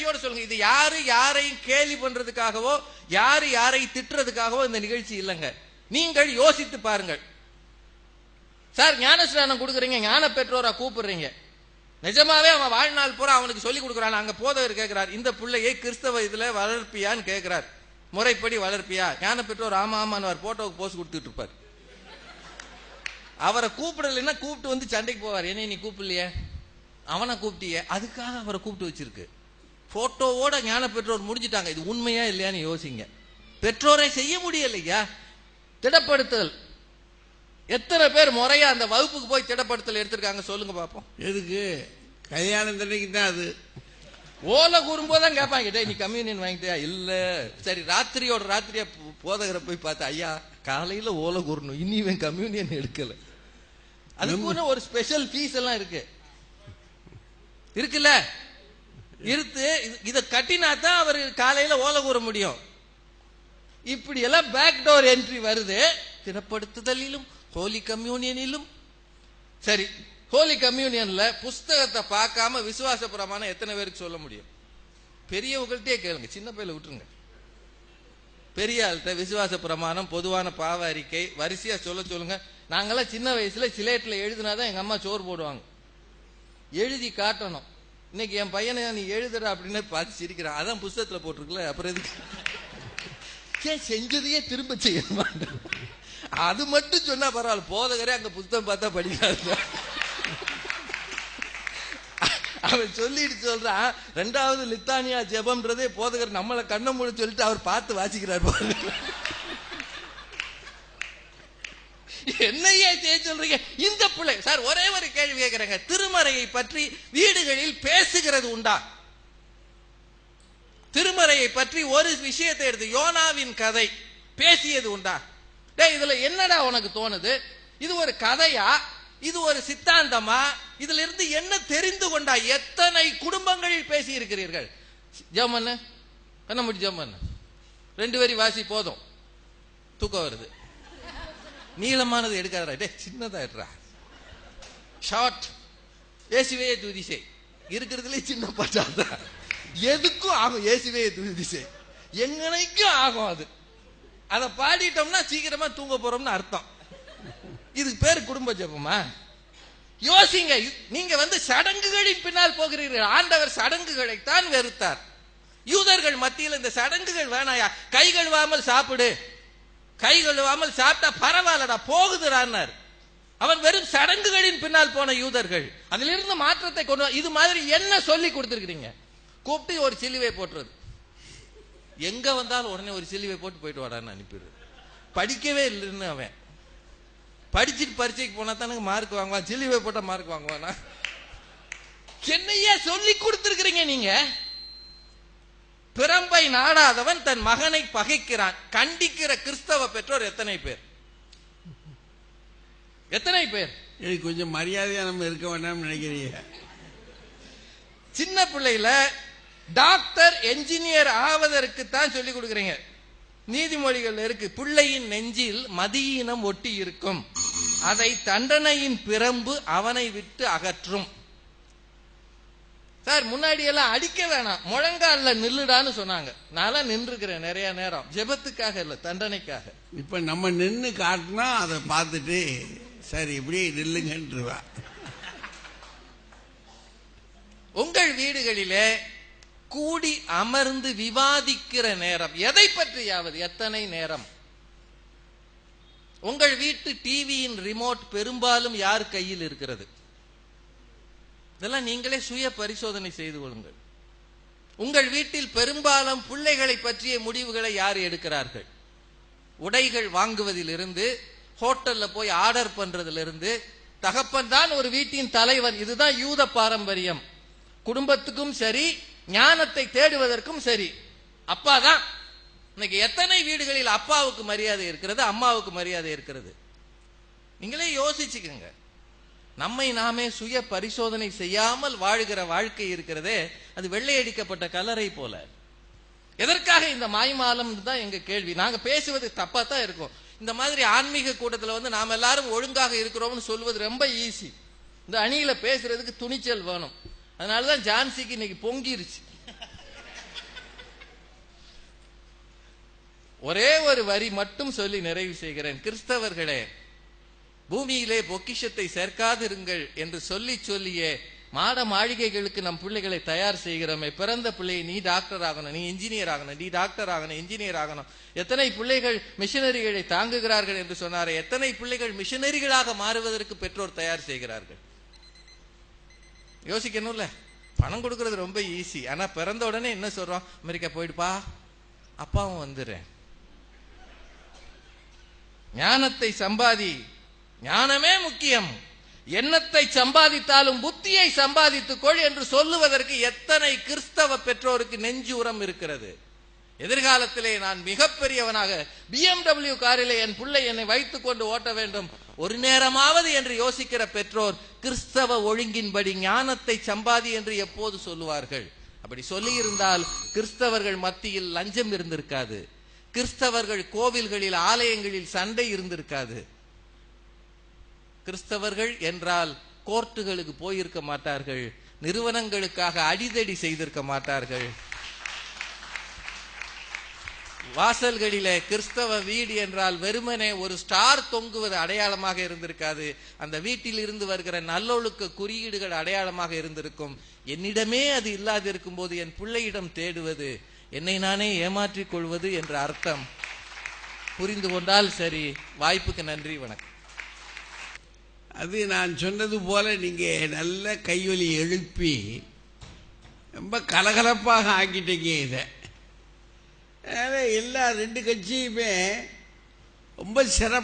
மனசாட்சியோட சொல்லுங்க. இது யாரு யாரையும் கேலி பண்றதுக்காகவோ யாரு யாரை திட்டுறதுக்காகவோ இந்த நிகழ்ச்சி இல்லைங்க. நீங்கள் யோசித்து பாருங்கள். சார் ஞானஸ்நானம் கொடுக்குறீங்க, ஞான பெற்றோரா கூப்பிடுறீங்க, நிஜமாவே அவன் வாழ்நாள் பூரா அவனுக்கு சொல்லி கொடுக்குறான். அங்க போதவர் கேட்கிறார், இந்த பிள்ளையை கிறிஸ்தவ இதுல வளர்ப்பியான்னு கேட்கிறார், முறைப்படி வளர்ப்பியா? ஞான பெற்றோர் ஆமா ஆமான்னு போட்டோவுக்கு போஸ்ட் கொடுத்துட்டு இருப்பார். அவரை கூப்பிடலைன்னா கூப்பிட்டு வந்து சண்டைக்கு போவார். என்ன நீ கூப்பிடலையே, அவனை கூப்பிட்டியே, அதுக்காக அவரை கூப்பிட்டு வச்சிருக்கு. போட்டோவோட ஞான பெற்றோர் முடிஞ்சிட்டாங்க. இது உண்மையா இல்லையான்னு யோசிங்க. பெற்றோரை செய்ய முடியலையா? திடப்படுத்தல் எத்தனை பேர் முறையா அந்த வகுப்புக்கு போய் திடப்படுத்தல் எடுத்திருக்காங்க சொல்லுங்க பாப்போம். எதுக்கு? கல்யாணம் தண்ணிக்கு தான். அது ஓலை கூறும்போதான் கேட்பாங்க, நீ கம்யூனியன் வாங்கிட்டியா? இல்ல. சரி, ராத்திரியோட ராத்திரியா போதகரை போய் பார்த்தா, ஐயா காலையில ஓலை கூறணும், இனி இவன் கம்யூனியன் எடுக்கல. அதுக்கு ஒரு ஸ்பெஷல் ஃபீஸ் எல்லாம் இருக்குல்ல, இருத்து இத கட்டினா தான் அவர் காலையில ஓலை கூற முடியும். இப்படி எல்லாம் பேக் டோர் என்ட்ரி வருது திடப்படுத்துதலிலும் ஹோலி கம்யூனியனிலும். சரி, ஹோலி கம்யூனியன்ல புஸ்தகத்தை பார்க்காம விசுவாச பிரமாணம் எத்தனை பேருக்கு சொல்ல முடியும்? பெரியவங்கள்ட்டே கேளுங்க, சின்ன பையில விட்டுருங்க. பெரிய ஆள்கிட்ட விசுவாச பிரமாணம், பொதுவான பாவ அறிக்கை வரிசையா சொல்லுங்க. நாங்கெல்லாம் சின்ன வயசுல சிலேட்ல எழுதினாதான் எங்க அம்மா சோறு போடுவாங்க. எழுதி காட்டணும். இன்னைக்கு என் பையனை நீ எழுதுற அப்படின்னு பார்த்து சிரிக்கிறான். அதான் புஸ்தகத்துல போட்டிருக்குல்ல, அப்புறம் எதுக்கு செஞ்சதையே திரும்ப செய்ய மாட்டேன். அது மட்டும் சொன்னா பரவாயில்ல, போதகரே அங்க புத்தகம் பார்த்தா படிக்காது. அவன் சொல்லிட்டு சொல்றான், 2வது லித்தானியா ஜெபம்ன்றதே போதகர் நம்மளை கண்ண மூடி சொல்லிட்டு அவர் பார்த்து வாசிக்கிறார். என்னையே செய்ய சொல்றீங்க இந்த பிள்ளை? சார் ஒரே ஒரு கேள்வி கேட்கிறேங்க, திருமறையை பற்றி வீடுகளில் பேசுகிறது உண்டா? திருமறையை பற்றி ஒரு விஷயத்தை எடுத்து யோனாவின் கதை பேசியது உண்டா? இதுல என்னடா உனக்கு தோணுது? இது ஒரு கதையா? இது ஒரு சித்தாந்தமா? இதுல இருந்து என்ன தெரிந்து கொண்டா? எத்தனை குடும்பங்களில் பேசி இருக்கிறீர்கள்? ஜெபம் கண்ண முடி ஜெபம் 2 வரி வாசி போதும், தூக்கம் வருது. நீளமானது எடுக்காதடா, சின்னதா எடுறா. ஷார்ட், ஏசுவே துதி செய், இருக்கிறதுலே சின்ன பாட்டாதான், எதுக்கும் ஆகும். ஏசுவே துதி செய் எங்கனைக்கும் ஆகும். அது அதை பாடிட்டோம்னா சீக்கிரமா தூங்க போறோம்னு அர்த்தம். இதுக்கு பேரு குடும்ப ஜெபமா? யோசிங்க. நீங்க சடங்குகளின் பின்னால் போகிறீர்கள். ஆண்டவர் சடங்குகளை தான் வெறுத்தார். யூதர்கள் மத்தியில் இந்த சடங்குகள் வேணாயா, கை கழுவாமல் சாப்பிடு, கை கழுவாமல் சாப்பிட்டா பரவாயில்லடா போகுதுறான்னார். அவன் வெறும் சடங்குகளின் பின்னால் போன யூதர்கள். அதிலிருந்து மாற்றத்தை கொண்டு இது மாதிரி என்ன சொல்லி கொடுத்திருக்கிறீங்க? கூப்பிட்டு ஒரு சிலுவை போட்டுறது, எங்க வந்தாலும் உடனே ஒரு சிலுவை போட்டு போயிட்டு வாடான்னு அனுப்பிடுறது. படிக்கவே இல்லைன்னு அவன் படிச்சுட்டு பரீட்சைக்கு போனா தானே மார்க் வாங்குவான், சிலுவை போட்டா மார்க் வாங்குவானா? என்னையா சொல்லி கொடுத்திருக்கிறீங்க நீங்க? பிறம்பை நாடாதவன் தன் மகனை பகைக்கிறான். கண்டிக்கிற கிறிஸ்தவ பெற்றோர் எத்தனை பேர்? எத்தனை பேர்? கொஞ்சம் மரியாதையா நம்ம இருக்க வேண்டாம் நினைக்கிறீங்க? சின்ன பிள்ளையில டாக்டர் என்ஜினியர் ஆவதற்கு தான் சொல்லி கொடுக்குறீங்க. நீதிமொழிகள் இருக்கு, பிள்ளையின் நெஞ்சில் மதியீனம் ஒட்டி இருக்கும், அதை தண்டனையின் பிரம்பு அவனை விட்டு அகற்றும். சார் முன்னாடி எல்லாம் அடிக்க வேணாம், முழங்கால நில்லுடான்னு சொன்னாங்க. நான் நின்றுக்கிறேன் நிறைய நேரம், ஜெபத்துக்காக இல்ல, தண்டனைக்காக. இப்ப நம்ம நின்று காட்டினா அதை பார்த்துட்டு சரி இப்படி நில்லுங்கன்றா. உங்கள் வீடுகளிலே கூடி அமர்ந்து விவாதிக்கிற நேரம் எதை பற்றியாவது எத்தனை நேரம்? உங்கள் வீட்டு டிவியின் ரிமோட் பெரும்பாலும் யார் கையில் இருக்கிறது? இதெல்லாம் நீங்களே சுய பரிசோதனை செய்து கொள்ளுங்கள். உங்கள் வீட்டில் பெரும்பாலும் பிள்ளைகளை பற்றிய முடிவுகளை யார் எடுக்கிறார்கள்? உடைகள் வாங்குவதிலிருந்து, ஹோட்டல்ல போய் ஆர்டர் பண்றதிலிருந்து, தகப்பன் தான் ஒரு வீட்டின் தலைவன். இதுதான் யூத பாரம்பரியம். குடும்பத்துக்கும் சரி, ஞானத்தை தேடுவதற்கும் சரி, அப்பா தான். இன்னைக்கு எத்தனை வீடுகளில் அப்பாவுக்கு மரியாதை இருக்கிறது, அம்மாவுக்கு மரியாதை இருக்கிறது? நீங்களே யோசிச்சுக்கங்க. நம்மை நாமே சுய பரிசோதனை செய்யாமல் வாழ்கிற வாழ்க்கை இருக்கிறதே, அது வெள்ளையடிக்கப்பட்ட கலரை போல. எதற்காக இந்த மாய்மாலம் தான் எங்க கேள்வி. நாங்க பேசுவது தப்பா தான் இருக்கும். இந்த மாதிரி ஆன்மீக கூட்டத்தில் நாம எல்லாரும் ஒழுங்காக இருக்கிறோம்னு சொல்வது ரொம்ப ஈஸி. இந்த அணியில பேசுறதுக்கு துணிச்சல் வேணும். அதனாலதான் ஜான்சிக்கு இன்னைக்கு பொங்கிருச்சு. ஒரே ஒரு வரி மட்டும் சொல்லி நிறைவு செய்கிறேன். கிறிஸ்தவர்களே, பூமியிலே பொக்கிஷத்தை சேர்க்காதிருங்கள் என்று சொல்லி சொல்லியே மாட மாளிகைகளுக்கு நம் பிள்ளைகளை தயார் செய்கிறோமே. பிறந்த பிள்ளையை நீ டாக்டர் ஆகணும், நீ இன்ஜினியர் ஆகணும், நீ டாக்டர் ஆகணும், இன்ஜினியர் ஆகணும். எத்தனை பிள்ளைகள் மிஷனரிகளை தாங்குகிறார்கள் என்று சொன்னாரே, எத்தனை பிள்ளைகள் மிஷனரிகளாக மாறுவதற்கு பெற்றோர் தயார் செய்கிறார்கள். யோசிக்கணும்ல. பணம் கொடுக்கறது ரொம்ப ஈஸி. ஆனா பிறந்த உடனே என்ன சொல்றோம்? அமெரிக்கா போயிடுப்பா, அப்பாவும் வந்துடுறேன். ஞானத்தை சம்பாதி, ஞானமே முக்கியம். எண்ணத்தை சம்பாதித்தாலும் புத்தியை சம்பாதித்துக் கொள் என்று சொல்லுவதற்கு எத்தனை கிறிஸ்தவ பெற்றோருக்கு நெஞ்சு உரம் இருக்கிறது. எதிர்காலத்திலே நான் மிகப்பெரியவனாக BMW காரிலே என் பிள்ளை என்னை வைத்துக் கொண்டு ஓட்ட வேண்டும் ஒரு நேரமாவது என்று யோசிக்கிற பெற்றோர் கிறிஸ்தவ ஒழுங்கின்படி ஞானத்தை சம்பாதி என்று எப்போது சொல்லுவார்கள்? அப்படி சொல்லி இருந்தால் கிறிஸ்தவர்கள் மத்தியில் லஞ்சம் இருந்திருக்காது, கிறிஸ்தவர்கள் கோவில்களில் ஆலயங்களில் சண்டை இருந்திருக்காது, கிறிஸ்தவர்கள் என்றால் கோர்ட்டுகளுக்கு போயிருக்க மாட்டார்கள், நிறுவனங்களுக்காக அடிதடி செய்திருக்க மாட்டார்கள், வாசல்களிலே கிறிஸ்தவ வீடு என்றால் வெறுமனே ஒரு ஸ்டார் தொங்குவது அடையாளமாக இருந்திருக்காது, அந்த வீட்டில் இருந்து வருகிற நல்லொழுக்க குறியீடுகள் அடையாளமாக இருந்திருக்கும். என்னிடமே அது இல்லாதிருக்கும் போது என் பிள்ளையிடம் தேடுவது என்னை நானே ஏமாற்றிக் கொள்வது என்ற அர்த்தம் புரிந்து கொண்டால் சரி. வாய்ப்புக்கு நன்றி, வணக்கம். அது நான் சொன்னது போல நீங்க நல்ல கைவலி எழுப்பி ரொம்ப கலகலப்பாக ஆக்கிட்டீங்க இதை. எல்லா ரெண்டு கட்சியுமே ரொம்ப சிறப்பாக